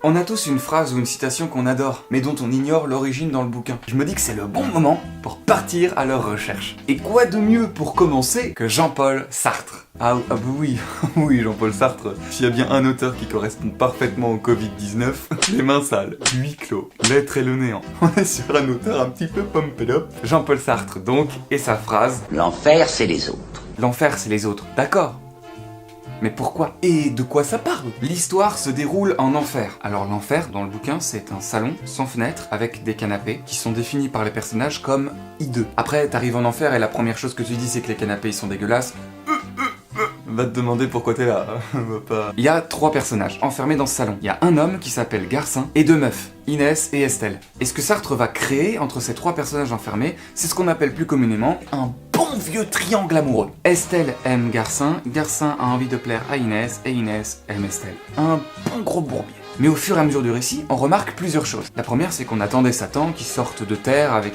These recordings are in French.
On a tous une phrase ou une citation qu'on adore, mais dont on ignore l'origine dans le bouquin. Je me dis que c'est le bon moment pour partir à leur recherche. Et quoi de mieux pour commencer que Jean-Paul Sartre? Ah bah oui, oui Jean-Paul Sartre, s'il y a bien un auteur qui correspond parfaitement au Covid-19, les mains sales, huis clos, l'être et le néant. On est sur un auteur un petit peu pumped up. Jean-Paul Sartre donc, et sa phrase « L'enfer c'est les autres. L'enfer c'est les autres ». D'accord. Mais pourquoi? Et de quoi ça parle? L'histoire se déroule en enfer. Alors l'enfer, dans le bouquin, c'est un salon sans fenêtre avec des canapés qui sont définis par les personnages comme hideux. Après, t'arrives en enfer et la première chose que tu dis c'est que les canapés ils sont dégueulasses. Va te demander pourquoi t'es là, Il y a 3 personnages enfermés dans ce salon. Il y a un homme qui s'appelle Garcin et 2 meufs, Inès et Estelle. Et ce que Sartre va créer entre ces 3 personnages enfermés, c'est ce qu'on appelle plus communément un bon vieux triangle amoureux. Estelle aime Garcin, Garcin a envie de plaire à Inès et Inès aime Estelle. Un bon gros bourbier. Mais au fur et à mesure du récit, on remarque plusieurs choses. La première, c'est qu'on attendait Satan qui sorte de terre avec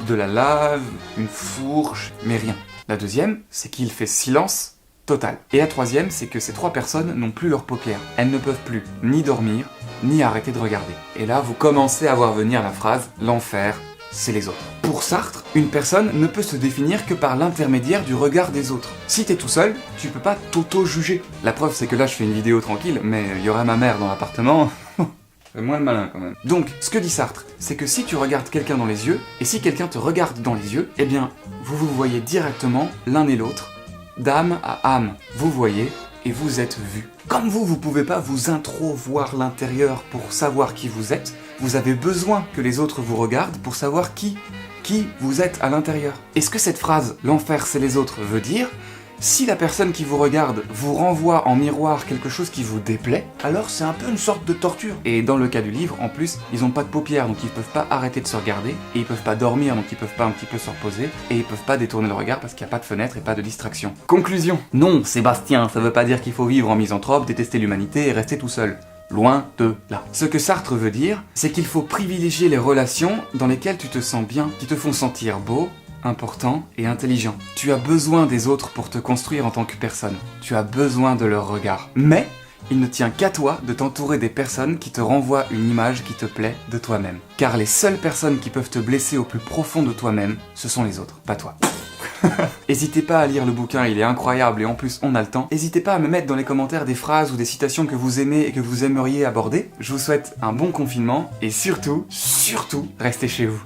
de la lave, une fourche, mais rien. La deuxième, c'est qu'il fait silence total. Et la troisième, c'est que ces 3 personnes n'ont plus leur paupières. Elles ne peuvent plus ni dormir, ni arrêter de regarder. Et là, vous commencez à voir venir la phrase « l'enfer, c'est les autres ». Pour Sartre, une personne ne peut se définir que par l'intermédiaire du regard des autres. Si t'es tout seul, tu peux pas t'auto-juger. La preuve, c'est que là, je fais une vidéo tranquille, mais il y aurait ma mère dans l'appartement... C'est moins le malin quand même. Donc, ce que dit Sartre, c'est que si tu regardes quelqu'un dans les yeux, et si quelqu'un te regarde dans les yeux, eh bien, vous vous voyez directement l'un et l'autre, d'âme à âme, vous voyez et vous êtes vu. Comme vous pouvez pas vous intro-voir l'intérieur pour savoir qui vous êtes, vous avez besoin que les autres vous regardent pour savoir qui vous êtes à l'intérieur. Et ce que cette phrase « l'enfer c'est les autres » veut dire, si la personne qui vous regarde vous renvoie en miroir quelque chose qui vous déplaît, alors c'est un peu une sorte de torture. Et dans le cas du livre, en plus, ils ont pas de paupières, donc ils peuvent pas arrêter de se regarder, et ils peuvent pas dormir, donc ils peuvent pas un petit peu se reposer, et ils peuvent pas détourner le regard parce qu'il n'y a pas de fenêtre et pas de distraction. Conclusion. Non, Sébastien, ça veut pas dire qu'il faut vivre en misanthrope, détester l'humanité et rester tout seul. Loin de là. Ce que Sartre veut dire, c'est qu'il faut privilégier les relations dans lesquelles tu te sens bien, qui te font sentir beau, important et intelligent. Tu as besoin des autres pour te construire en tant que personne. Tu as besoin de leur regard. Mais il ne tient qu'à toi de t'entourer des personnes qui te renvoient une image qui te plaît de toi-même. Car les seules personnes qui peuvent te blesser au plus profond de toi-même, ce sont les autres, pas toi. N'hésitez pas à lire le bouquin, il est incroyable et en plus on a le temps. N'hésitez pas à me mettre dans les commentaires des phrases ou des citations que vous aimez et que vous aimeriez aborder. Je vous souhaite un bon confinement et surtout, restez chez vous.